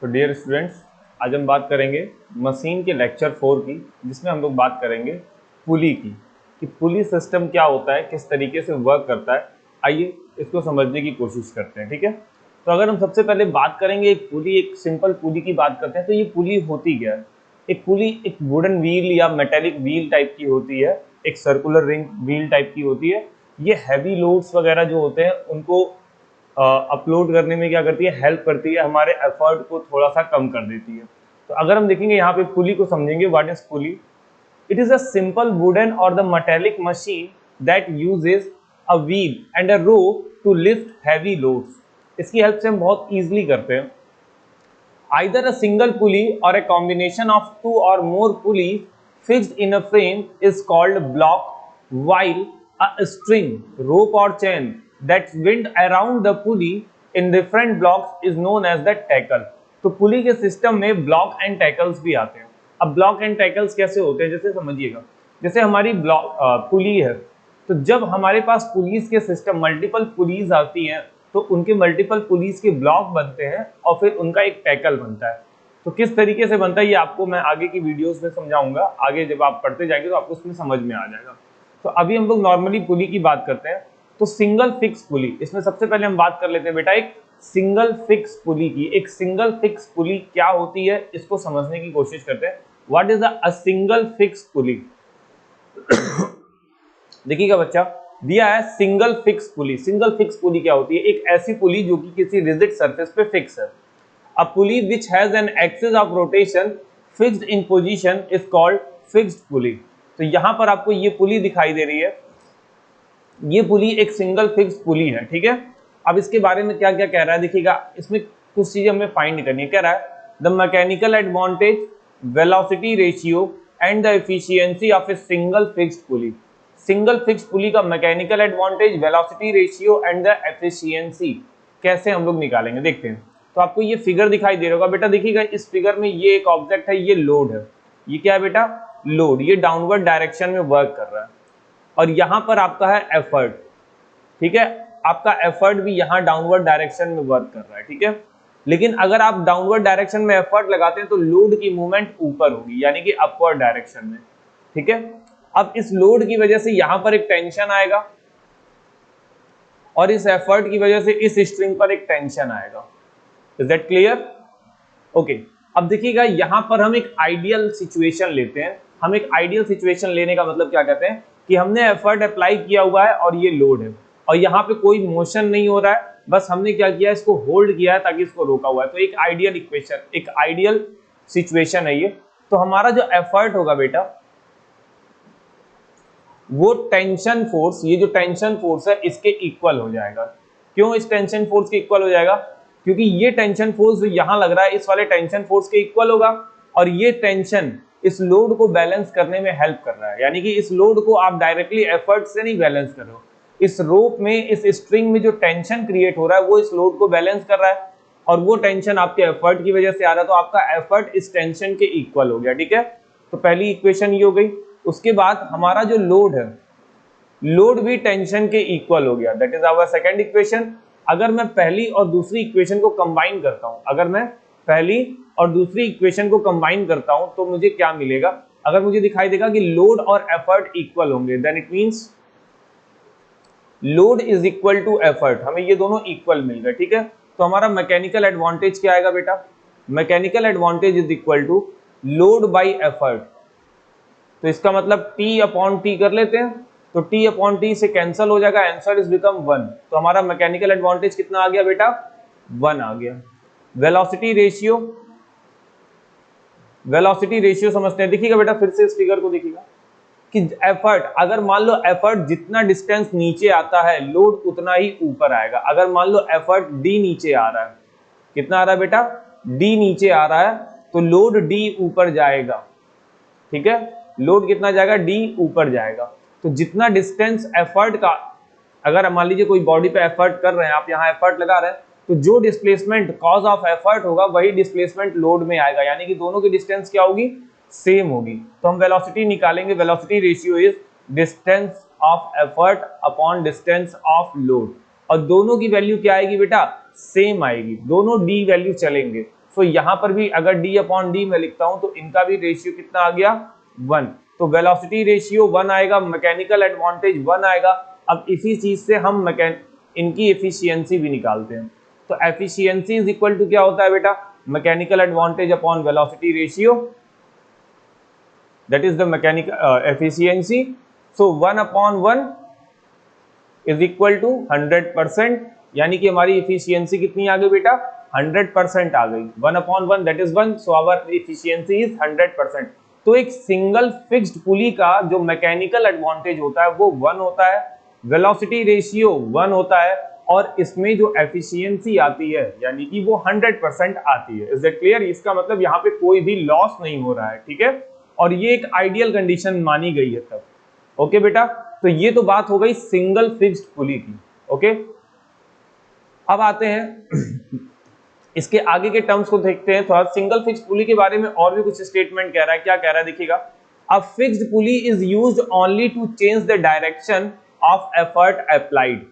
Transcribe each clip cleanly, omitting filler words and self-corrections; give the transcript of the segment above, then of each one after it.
So dear students, आज हम बात करेंगे मशीन के लेक्चर 4 की, जिसमें हम लोग बात करेंगे पुली की कि पुली सिस्टम क्या होता है, किस तरीके से वर्क करता है। आइए इसको समझने की कोशिश करते हैं। ठीक है, तो अगर हम सबसे पहले बात करेंगे एक पुली, एक सिंपल पुली की बात करते हैं, तो ये पुली होती क्या है। एक पुली एक वुडन व्हील या मेटेलिक व्हील टाइप की होती है, एक सर्कुलर रिंग व्हील टाइप की होती है। ये हैवी लोड्स वगैरह जो होते हैं उनको अपलोड करने में क्या करती है, हेल्प करती है, हमारे एफर्ट को थोड़ा सा कम कर देती है। तो अगर हम देखेंगे यहाँ पे पुली को समझेंगे, what is pulley. It is a simple wooden or the metallic machine that uses a wheel and a rope to lift heavy loads. इसकी हेल्प से हम बहुत ईजिली करते हैं। Either a single pulley or a combination of two or more pulleys fixed in a frame is called block, while a string, rope or chain that wind around the pulley in different blocks is known as the tackle. तो पुली के system में block and tackles भी आते हैं। अब block and tackles कैसे होते हैं, जैसे समझिएगा, जैसे हमारी ब्लॉक पुली है, तो जब हमारे पास पुलिस के सिस्टम मल्टीपल पुलिस आती हैं तो उनके मल्टीपल पुलिस के ब्लॉक बनते हैं और फिर उनका एक टैकल बनता है। तो किस तरीके से बनता है ये आपको मैं आगे की वीडियोस में समझाऊंगा। आगे जब आप पढ़ते जाएंगे तो आपको उसमें समझ में आ जाएगा। तो अभी हम लोग नॉर्मली पुली की बात करते हैं। तो सिंगल फिक्स पुली, इसमें सबसे पहले हम बात कर लेते हैं बेटा एक सिंगल फिक्स पुली की। एक सिंगल फिक्स पुली क्या होती है इसको समझने की कोशिश करते हैं। What is a single fix pulley. देखिएगा बच्चा, दिया है single fix pulley. Single fix pulley क्या होती है, एक ऐसी पुली जो कि किसी रिजिड सरफेस पे फिक्स है। A pulley which has an axis of rotation fixed in position is called fixed pulley. तो यहां पर आपको ये पुली दिखाई दे रही है, ये पुली एक सिंगल फिक्स पुली है। ठीक है, अब इसके बारे में क्या क्या कह रहा है देखिएगा, इसमें कुछ चीजें हमें फाइंड करनी है। कह रहा है the mechanical advantage, velocity ratio and the efficiency of a single fixed pulley. Single fix pulley का mechanical advantage, velocity ratio and the efficiency कैसे हम लोग निकालेंगे, देखते हैं। तो आपको ये फिगर दिखाई दे रहा होगा बेटा, देखिएगा इस फिगर में ये एक ऑब्जेक्ट है, ये लोड है। ये क्या है बेटा, लोड। ये डाउनवर्ड डायरेक्शन में वर्क कर रहा है और यहां पर आपका है एफर्ट। ठीक है, आपका एफर्ट भी यहां डाउनवर्ड डायरेक्शन में वर्क कर रहा है। ठीक है, लेकिन अगर आप डाउनवर्ड डायरेक्शन में एफर्ट लगाते हैं तो लोड की मूवमेंट ऊपर होगी, यानी कि अपवर्ड डायरेक्शन में। ठीक है, अब इस लोड की वजह से यहां पर एक टेंशन आएगा और इस एफर्ट की वजह से इस स्ट्रिंग पर एक टेंशन आएगा। Is that clear? ओके, अब देखिएगा यहां पर हम एक आइडियल सिचुएशन लेते हैं। हम एक आइडियल सिचुएशन लेने का मतलब क्या कहते हैं कि हमने एफर्ट अप्लाई किया हुआ है और ये लोड है और यहाँ पे कोई मोशन नहीं हो रहा है, बस हमने क्या किया, इसको होल्ड किया है ताकि इसको रोका हुआ है। तो एक आइडियल इक्वेशन, एक आइडियल सिचुएशन है ये। तो हमारा जो एफर्ट होगा बेटा, वो टेंशन फोर्स, ये जो टेंशन फोर्स है इसके इक्वल हो जाएगा। क्यों इस टेंशन फोर्स के इक्वल हो जाएगा? क्योंकि ये टेंशन फोर्स जो यहां लग रहा है इस वाले टेंशन फोर्स के इक्वल होगा और ये टेंशन इस लोड को बैलेंस करने में हेल्प कर रहा है। यानी कि इस लोड को आप डायरेक्टली एफर्ट से नहीं बैलेंस कर रहे हो, इस रोप में, इस स्ट्रिंग में जो टेंशन क्रिएट हो रहा है वो इस लोड को बैलेंस कर रहा है और वो टेंशन आपके एफर्ट की वजह से आ रहा है, तो आपका एफर्ट इस टेंशन के इक्वल हो गया। ठीक है, तो पहली इक्वेशन ये हो गई। उसके बाद हमारा जो लोड है, लोड भी टेंशन के इक्वल हो गया, that is our second equation. अगर मैं पहली और दूसरी इक्वेशन को कंबाइन करता हूं, अगर मैं पहली और दूसरी इक्वेशन को कंबाइन करता हूं तो मुझे क्या मिलेगा, अगर मुझे दिखाई देगा कि लोड और एफर्ट इक्वल होंगे, then it means load is equal to effort, हमें ये दोनों इक्वल मिल गए। ठीक है, तो हमारा मैकेनिकल एडवांटेज क्या आएगा बेटा, mechanical advantage is equal to load by effort. तो इसका मतलब T अपॉन टी कर लेते हैं, तो T अपॉन टी से कैंसिल हो जाएगा, आंसर इज बिकम 1। तो हमारा मैकेनिकल एडवांटेज कितना आ गया बेटा, 1 आ गया। वेलोसिटी रेशियो, वेलोसिटी रेशियो समझते हैं। देखिएगा बेटा फिर से इस फिगर को देखिएगा कि एफर्ट, अगर मान लो एफर्ट जितना डिस्टेंस नीचे आता है लोड उतना ही ऊपर आएगा। अगर मान लो एफर्ट D नीचे आ रहा है, कितना आ रहा है बेटा, D नीचे आ रहा है, तो लोड D ऊपर जाएगा। ठीक है, लोड कितना जाएगा, D ऊपर जाएगा। तो जितना डिस्टेंस एफर्ट का, अगर मान लीजिए कोई बॉडी पे एफर्ट कर रहे हैं, आप यहाँ एफर्ट लगा रहे हैं, तो जो डिस्प्लेसमेंट कॉज ऑफ एफर्ट होगा वही डिस्प्लेसमेंट लोड में आएगा, यानी कि दोनों की डिस्टेंस क्या होगी, सेम होगी। तो हम वेलोसिटी निकालेंगे, velocity ratio is distance of effort upon distance of load, और दोनों की वैल्यू क्या आएगी बेटा, सेम आएगी, दोनों D वैल्यू चलेंगे। सो यहाँ पर भी अगर d अपॉन डी मैं लिखता हूं तो इनका भी रेशियो कितना आ गया 1, तो वेलोसिटी रेशियो 1 आएगा, मैकेनिकल एडवांटेज 1 आएगा। अब इसी चीज से हम इनकी एफिशिएंसी भी निकालते हैं, तो एफिशिएंसी इज इक्वल टू क्या होता है बेटा, mechanical advantage upon velocity ratio, that is the mechanical efficiency. So 1 upon 1 is equal to 100%, यानी कि हमारी एफिशिएंसी कितनी आ गई बेटा 100% आ गई। 1 upon 1 that is 1, so our efficiency is 100%। तो एक सिंगल फिक्स्ड पुली का जो मैकेनिकल एडवांटेज होता है वो 1 होता है, वेलोसिटी रेशियो 1 होता है, और इसमें जो एफिशिएंसी आती है यानी कि वो 100% आती है। Is that clear? इसका मतलब यहाँ पे कोई भी लॉस नहीं हो रहा है, ठीक है, और ये एक आइडियल कंडीशन मानी गई है तब। ओके बेटा, तो ये तो बात हो गई सिंगल फिक्स्ड पुली की। ओके, अब आते हैं इसके आगे के टर्म्स को देखते हैं थोड़ा। सिंगल फिक्स्ड पुली के बारे में और भी कुछ स्टेटमेंट कह रहा है, क्या कह रहा है देखिएगा। A fixed pulley is used only to change the direction of effort applied,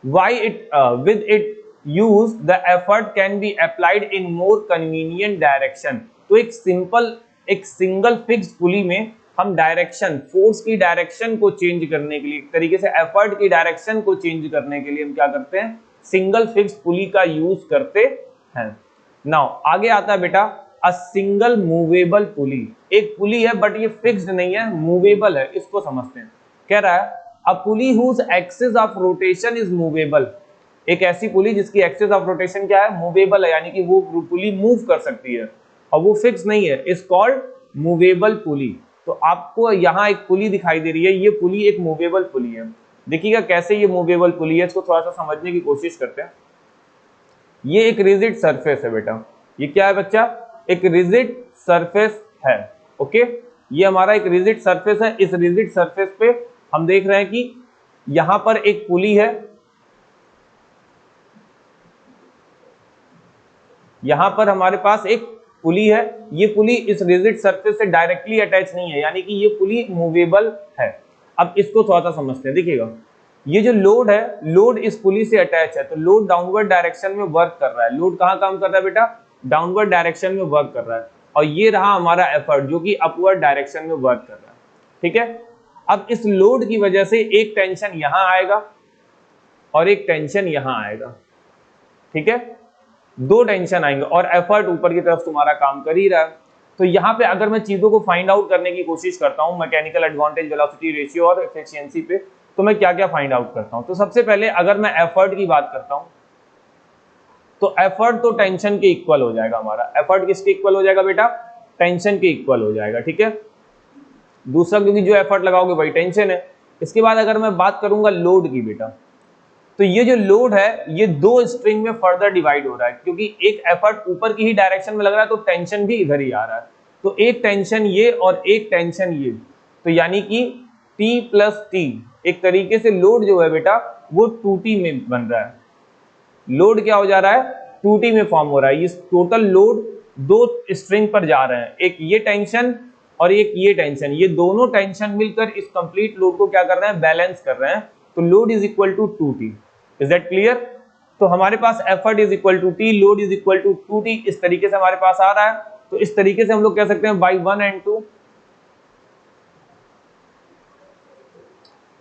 why it with it use the effort can be applied in more convenient direction. तो एक सिंगल फिक्स्ड पुली में हम डायरेक्शन, फोर्स की direction को change करने के लिए, एक तरीके से एफर्ट की डायरेक्शन को चेंज करने के लिए हम क्या करते हैं, सिंगल फिक्स्ड पुली का यूज करते हैं। नाउ आगे आता है बेटा अ सिंगल मूवेबल पुली। एक पुली है बट ये फिक्स्ड नहीं है, मूवेबल है, इसको समझते हैं। कह रहा है a pulley whose axis of rotation is movable. एक ऐसी पुली जिसकी एक्सिस ऑफ रोटेशन क्या है, मूवेबल है, यानी कि वो पुली मूव कर सकती है और वो फिक्स नहीं है, इज कॉल्ड मूवेबल पुली। तो आपको यहाँ एक पुली दिखाई दे रही है, ये पुली एक मूवेबल पुली है। देखिएगा कैसे ये मूवेबल पुली है, इसको थोड़ा सा समझने की कोशिश करते हैं। ये एक रिजिड सरफेस है बेटा, ये क्या है बच्चा, एक रिजिड सरफेस है। ओके, ये हमारा एक रिजिड सरफेस है। इस रिजिड सरफेस पे हम देख रहे हैं कि यहां पर एक पुली है, यहां पर हमारे पास एक पुली है। ये पुली इस रिजिड सरफेस से डायरेक्टली अटैच नहीं है, यानी कि ये पुली मूवेबल है। अब इसको थोड़ा सा समझते हैं। देखिएगा ये जो लोड है, लोड इस पुली से अटैच है, तो लोड डाउनवर्ड डायरेक्शन में वर्क कर रहा है। लोड कहाँ काम कर रहा है बेटा, डाउनवर्ड डायरेक्शन में वर्क कर रहा है, और ये रहा हमारा एफर्ट जो कि अपवर्ड डायरेक्शन में वर्क कर रहा है। ठीक है, अब इस लोड की वजह से एक टेंशन यहां आएगा और एक टेंशन यहां आएगा। ठीक है, दो टेंशन आएंगे और एफर्ट ऊपर की तरफ तुम्हारा काम कर ही रहा है। तो यहाँ पे अगर मैं चीजों को फाइंड आउट करने की कोशिश करता हूँ मैकेनिकल एडवांटेज, वेलोसिटी रेशियो और एफिशिएंसी पे, तो मैं क्या क्या फाइंड आउट करता हूँ। तो सबसे पहले अगर मैं एफर्ट की बात करता हूँ तो एफर्ट तो टेंशन के इक्वल हो जाएगा हमारा। एफर्ट किसके इक्वल हो जाएगा बेटा, टेंशन के इक्वल हो जाएगा। ठीक है, दूसरा क्योंकि जो एफर्ट लगाओगे वही टेंशन है। इसके बाद अगर मैं बात करूंगा लोड की बेटा, तो ये जो लोड है ये दो स्ट्रिंग में फर्दर डिवाइड हो रहा है, क्योंकि एक एफर्ट ऊपर की ही डायरेक्शन में लग रहा है तो टेंशन भी इधर ही आ रहा है। तो एक टेंशन ये और एक टेंशन ये, तो यानी कि T प्लस T, एक तरीके से लोड जो है बेटा वो 2T में बन रहा है। लोड क्या हो जा रहा है, 2T में फॉर्म हो रहा है। ये टोटल लोड दो स्ट्रिंग पर जा रहे हैं, एक ये टेंशन और एक ये टेंशन, ये दोनों टेंशन मिलकर इस कंप्लीट लोड को क्या कर रहे हैं, बैलेंस कर रहे हैं। तो load is equal to 2T। Is that clear? तो हमारे पास effort is equal to T, load is equal to 2T, इस तरीके से हमारे पास आ रहा है। तो इस तरीके से हम लोग कह सकते हैं by 1 and 2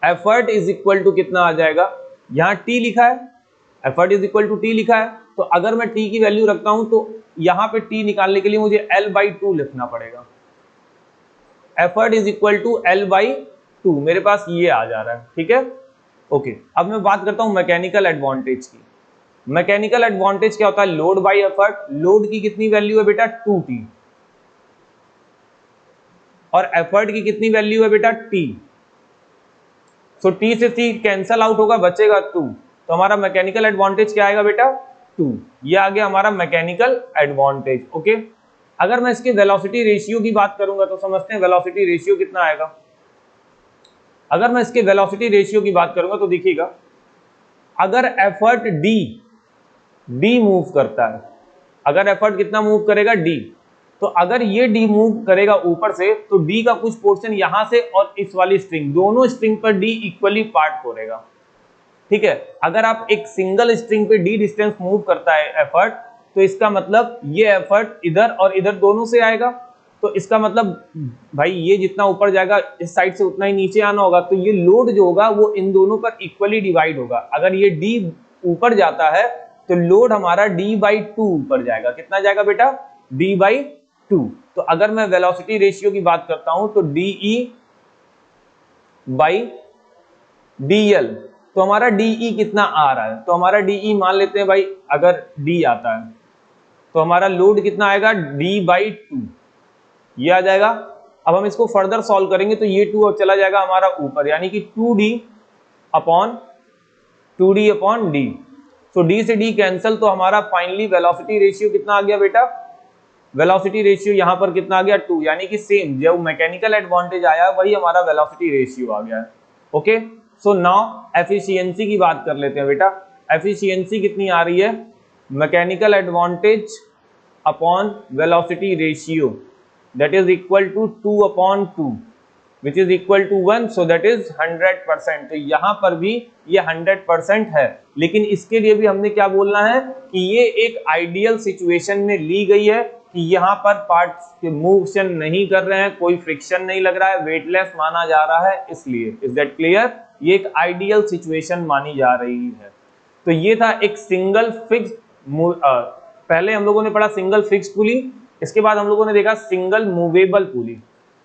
effort is equal to कितना आ जाएगा, यहां T लिखा है, effort is equal to T लिखा है, तो अगर मैं T की वैल्यू रखता हूं तो यहां पे T निकालने के लिए मुझे L/2 लिखना पड़ेगा। Effort is equal to L/2, मेरे पास ये आ जा रहा है। ठीक है, ओके। अब मैं बात करता हूं मैकेनिकल एडवांटेज की। मैकेनिकल एडवांटेज क्या होता है, लोड बाई एफर्ट। लोड की कितनी वैल्यू है बेटा, 2T, और एफर्ट की कितनी वैल्यू है बेटा, T। सो T से T कैंसल आउट होगा, बचेगा 2। तो हमारा मैकेनिकल एडवांटेज क्या आएगा बेटा, 2। ये आ गया हमारा मैकेनिकल एडवांटेज। ओके, अगर मैं इसके वेलोसिटी रेशियो की बात करूंगा तो समझते हैं वेलोसिटी रेशियो कितना आएगा। अगर मैं इसके वेलोसिटी रेशियो की बात करूंगा तो देखिएगा, अगर एफर्ट D मूव करता है, अगर एफर्ट कितना मूव करेगा, D, तो अगर ये D मूव करेगा ऊपर से तो D का कुछ पोर्शन यहां से और इस वाली स्ट्रिंग, दोनों स्ट्रिंग पर D इक्वली पार्ट करेगा। ठीक है, अगर आप एक सिंगल स्ट्रिंग पे D डिस्टेंस मूव करता है एफर्ट, तो इसका मतलब ये एफर्ट इधर और इधर दोनों से आएगा, तो इसका मतलब भाई ये जितना ऊपर जाएगा इस साइड से उतना ही नीचे आना होगा, तो ये लोड जो होगा वो इन दोनों पर इक्वली डिवाइड होगा। अगर ये d ऊपर जाता है तो लोड हमारा d/2 ऊपर जाएगा। कितना जाएगा बेटा? d/2। तो अगर मैं वेलोसिटी रेशियो की बात करता हूं तो DE/dl, तो हमारा DE कितना आ रहा है? तो हमारा DE मान लेते हैं भाई, अगर D आता है तो हमारा लोड कितना आएगा? d/2 ये आ जाएगा। अब हम इसको फर्दर सॉल्व करेंगे तो ये 2 चला जाएगा हमारा ऊपर, यानी कि 2D/d। तो d से d कैंसिल, तो हमारा फाइनली वेलोसिटी रेशियो कितना आ गया बेटा? वेलोसिटी रेशियो यहां पर कितना आ गया? 2, यानी कि सेम जो मैकेनिकल एडवांटेज आया वही हमारा वेलोसिटी रेशियो आ गया है। ओके, सो नाउ एफिशिएंसी की बात कर लेते हैं बेटा। एफिशिएंसी कितनी आ रही है? Mechanical advantage upon velocity ratio, that is equal to 2/2 which is equal to 1, so that is 100%। तो यहाँ पर भी ये 100% है, लेकिन इसके लिए भी हमने क्या बोलना है कि ये एक आइडियल सिचुएशन में ली गई है कि यहाँ पर पार्ट्स मूवशन नहीं कर रहे हैं, कोई फ्रिक्शन नहीं लग रहा है, वेटलेस माना जा रहा है, इसलिए। Is that clear? ये एक आइडियल सिचुएशन मानी जा रही है। तो ये था एक सिंगल फिक्स, पहले हम लोगों ने पढ़ा सिंगल फिक्स पुली, इसके बाद हम लोगों ने देखा सिंगल मूवेबल पुली।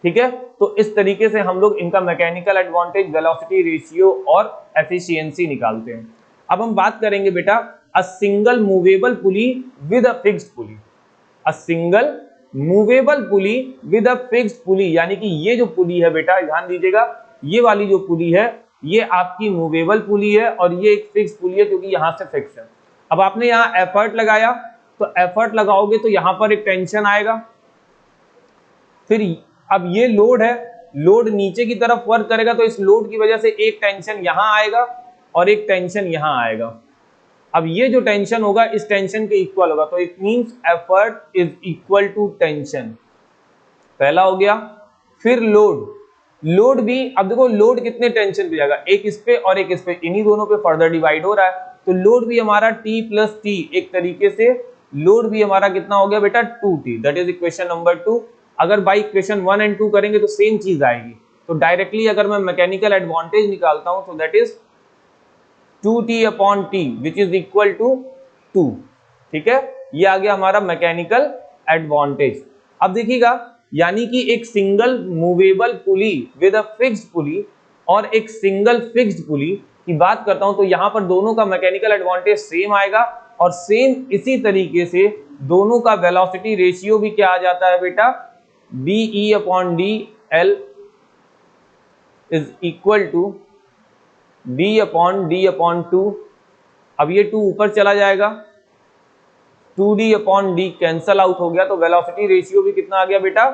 ठीक है, तो इस तरीके से हम लोग इनका मैकेनिकल एडवांटेज, वेलोसिटी रेशियो और एफिशिएंसी निकालते हैं। अब हम बात करेंगे बेटा a single movable pulley with a fixed pulley. A single movable pulley with a fixed पुली, यानी कि ये जो पुली है बेटा, ध्यान दीजिएगा, ये वाली जो पुली है ये आपकी मूवेबल पुली है और ये एक फिक्स्ड पुली है क्योंकि यहां से फिक्स है। अब आपने यहां एफर्ट लगाया, तो एफर्ट लगाओगे तो यहां पर एक टेंशन आएगा, फिर अब ये लोड है, लोड नीचे की तरफ वर्क करेगा, तो इस लोड की वजह से एक टेंशन यहां आएगा और एक टेंशन यहां आएगा। अब ये जो टेंशन होगा इस टेंशन के इक्वल होगा, तो it means effort is equal to tension, पहला हो गया। फिर लोड भी, अब देखो लोड कितने टेंशन पे जाएगा, एक इस पे और एक इस पे, इन्हीं दोनों पे फर्दर डिवाइड हो रहा है, तो लोड भी हमारा T+T, एक तरीके से लोड भी हमारा कितना हो गया बेटा? 2T। That is equation number 2। अगर बाई इक्वेशन 1 और 2 करेंगे तो सेम चीज आएगी, तो डायरेक्टली अगर मैं मैकेनिकल एडवांटेज निकालता हूं तो that is 2T/T which is equal to 2। ठीक है, ये आ गया हमारा मैकेनिकल एडवांटेज। अब देखिएगा, यानी कि एक single movable pulley with a fixed पुली और एक सिंगल फिक्स्ड पुली की बात करता हूं तो यहां पर दोनों का मैकेनिकल एडवांटेज सेम आएगा, और सेम इसी तरीके से दोनों का वेलोसिटी रेशियो भी क्या आ जाता है बेटा? DE/dl is equal to D/d/2। अब ये 2 ऊपर चला जाएगा, 2D/d कैंसल आउट हो गया, तो वेलोसिटी रेशियो भी कितना आ गया बेटा?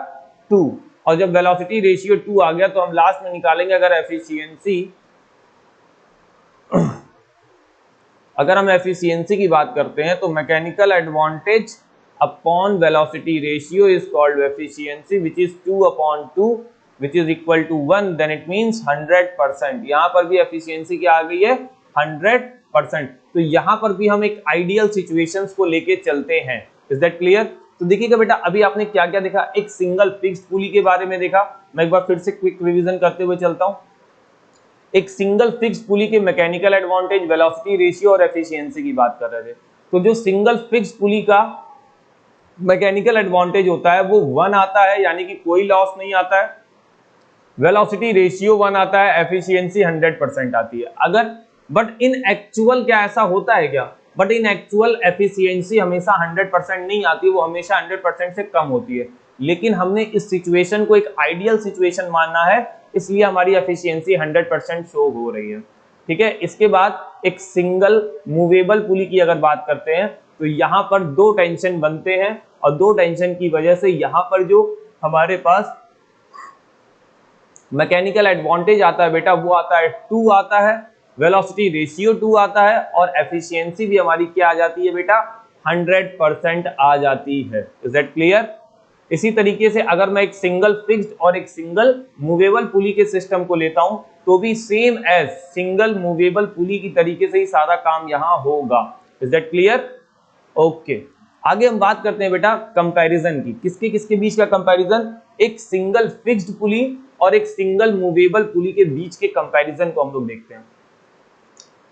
2। और जब वेलोसिटी रेशियो 2 आ गया तो हम लास्ट में निकालेंगे अगर एफिशिएंसी, अगर हम एफिशिएंसी की बात करते हैं तो mechanical advantage upon velocity ratio is called efficiency which is 2/2 which is equal to 1, then it means 100%। यहां पर भी एफिशिएंसी क्या आ गई है? 100%। तो यहां पर भी हम एक आइडियल सिचुएशंस को लेके चलते हैं। Is that clear? तो देखिएगा बेटा, अभी आपने क्या क्या देखा, एक सिंगल फिक्स्ड पुली के बारे में देखा, मैं एक बार फिर से क्विक रिवीजन करते हुए चलता हूं। एक सिंगल फिक्स्ड पुली के मैकेनिकल एडवांटेज, वेलोसिटी रेशियो और एफिशिएंसी की बात कर रहे थे। तो जो सिंगल फिक्स्ड पुली का मैकेनिकल एडवांटेज होता है वो 1 आता है, यानी कि कोई लॉस नहीं आता है, वेलोसिटी रेशियो 1 आता है, एफिशिएंसी 100% आती है। अगर बट इन एक्चुअल क्या ऐसा होता है क्या? बट इन एक्चुअल एफिशिएंसी हमेशा 100% नहीं आती, वो हमेशा 100% से कम होती है, लेकिन हमने इस सिचुएशन को एक आइडियल सिचुएशन मानना है, इसलिए हमारी एफिशिएंसी 100% शो हो रही है। ठीक है, इसके बाद एक सिंगल मूवेबल पुली की अगर बात करते हैं तो यहाँ पर 2 टेंशन बनते हैं, और 2 टेंशन की वजह से यहाँ पर जो हमारे पास मैकेनिकल एडवांटेज आता है बेटा वो आता है 2 आता है, वेलोसिटी रेशियो 2 आता है, और एफिशिएंसी भी हमारी क्या आ जाती है बेटा? 100% आ जाती है। Is that clear? इसी तरीके से अगर मैं एक सिंगल फिक्स्ड और एक सिंगल मूवेबल पुली के सिस्टम को लेता हूं तो भी same as single movable pulley की तरीके से ही सारा काम यहां होगा। Is that clear? ओके, आगे हम बात करते हैं बेटा कंपैरिजन की, किसके किसके बीच का कंपैरिजन, एक सिंगल फिक्स्ड पुली और एक सिंगल मूवेबल पुली के बीच के कंपैरिजन को हम लोग देखते हैं।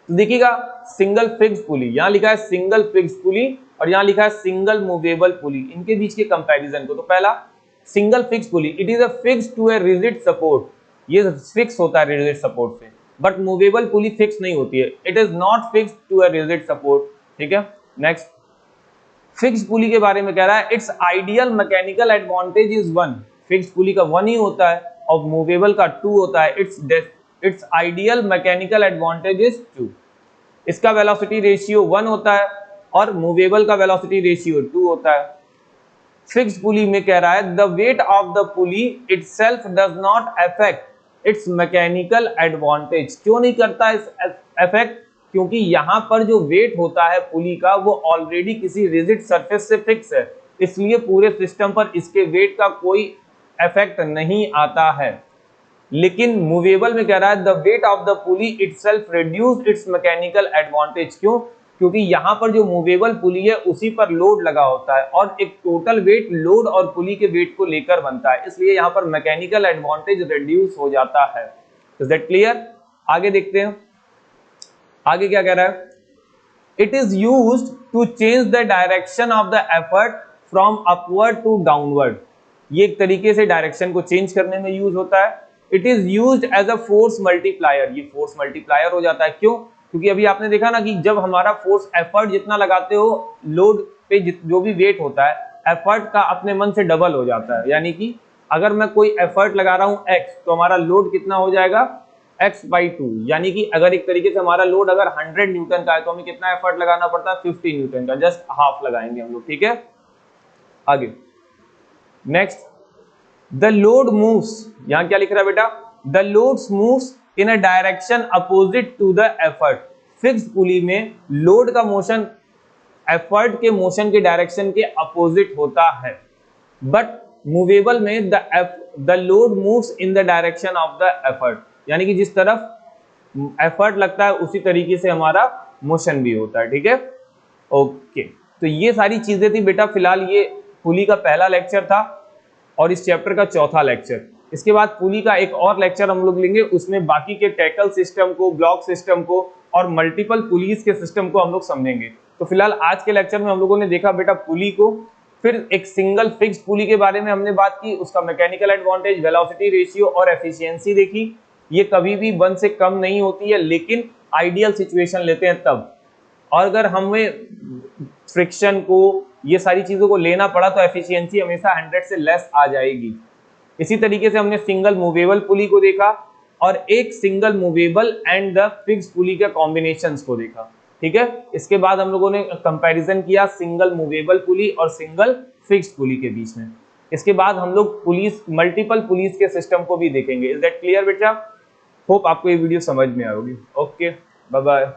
तो देखिएगा सिंगल फिक्स्ड पुली, यहां लिखा है सिंगल फिक्स्ड पुली और यहां लिखा है सिंगल मूवेबल पुली, इनके बीच के कंपैरिजन को। तो पहला single fixed pulley, it is a fixed to a rigid support, ये फिक्स होता है रिजिड सपोर्ट से, बट मूवेबल पुली फिक्स नहीं होती है, it is not fixed to a rigid support. ठीक है, नेक्स्ट फिक्स्ड पुली के बारे में कह रहा है it's ideal mechanical advantage is 1, fixed pulley का 1 ही होता है और मूवेबल का 2 होता है, it's ideal mechanical advantage is 2, इसका वेलोसिटी रेशियो 1 होता है और मूवेबल का वेलोसिटी रेशियो 2 होता है। फिक्स्ड पुली में कह रहा है the weight of the pulley itself does not affect it's mechanical advantage, क्यों नहीं करता इस अफेक्ट, क्योंकि यहां पर जो वेट होता है पुली का वो ऑलरेडी किसी रिजिड सरफेस से फिक्स है, इसलिए पूरे सिस्टम पर इसके वेट का कोई इफेक्ट नहीं आता है। लेकिन मूवेबल में कह रहा है the weight of the pulley itself reduced it's mechanical advantage, क्यों, क्योंकि यहां पर जो मूवेबल पुली है उसी पर लोड लगा होता है और एक टोटल वेट लोड और पुली के वेट को लेकर बनता है, इसलिए यहां पर मैकेनिकल एडवांटेज रिड्यूस हो जाता है। Is that clear? आगे देखते हैं, आगे क्या कह रहा है, it is used to change the direction of the effort from upward to downward, ये एक तरीके से डायरेक्शन को चेंज करने में यूज होता है। It is used as a force multiplier, ये फोर्स मल्टीप्लायर हो जाता है, क्यों, क्योंकि अभी आपने देखा ना कि जब हमारा फोर्स एफर्ट जितना लगाते हो लोड पे जो भी वेट होता है एफर्ट का अपने मन से डबल हो जाता है, यानी कि अगर मैं कोई एफर्ट लगा रहा हूं x तो हमारा लोड कितना हो जाएगा x/2, यानी कि अगर एक तरीके से हमारा लोड अगर 100 न्यूटन का है तो हमें कितना एफर्ट लगाना पड़ता है 50 न्यूटन का, जस्ट हाफ लगाएंगे हम लोग। ठीक है, आगे नेक्स्ट द लोड मूव्स, यहां क्या लिख रहा है बेटा, the loads moves in a direction opposite to the effort, fixed pulley में लोड का मोशन एफर्ट के मोशन के डायरेक्शन के अपोजिट होता है, बट मूवेबल में the load moves in the direction of the effort, यानी कि जिस तरफ एफर्ट लगता है उसी तरीके से हमारा मोशन भी होता है। ठीक है, ओके, तो ये सारी चीजें थी बेटा, फिलहाल ये पुली का पहला लेक्चर था और इस चैप्टर का चौथा लेक्चर। इसके बाद पुली का एक और लेक्चर हम लोग लेंगे, उसमें बाकी के टैकल सिस्टम को, ब्लॉक सिस्टम को और मल्टीपल पुलीज के सिस्टम को हम लोग समझेंगे। तो फिलहाल आज के लेक्चर में हम लोगों ने देखा बेटा पुली को, फिर एक सिंगल फिक्स्ड पुली के बारे में हमने बात की, उसका मैकेनिकल एडवांटेज, वेलोसिटी रेशियो और एफिशिएंसी देखी। ये कभी भी 1 से कम नहीं होती है, लेकिन आइडियल सिचुएशन लेते हैं तब, और अगर हमें फ्रिक्शन को, ये सारी चीजों को लेना पड़ा तो एफिशिएंसी हमेशा 100 से लेस आ जाएगी। इसी तरीके से हमने सिंगल मूवेबल पुली को देखा और एक single movable and the fixed pulley के कॉम्बिनेशंस को देखा। ठीक है, इसके बाद हम लोगों ने कंपैरिजन किया सिंगल मूवेबल पुली और सिंगल फिक्स्ड पुली के बीच में। इसके बाद हम लोग पुलिस, मल्टीपल पुलिस के सिस्टम को भी देखेंगे। इज दैट क्लियर बेटा? होप आपको ये वीडियो समझ में आएगी। Okay, bye bye.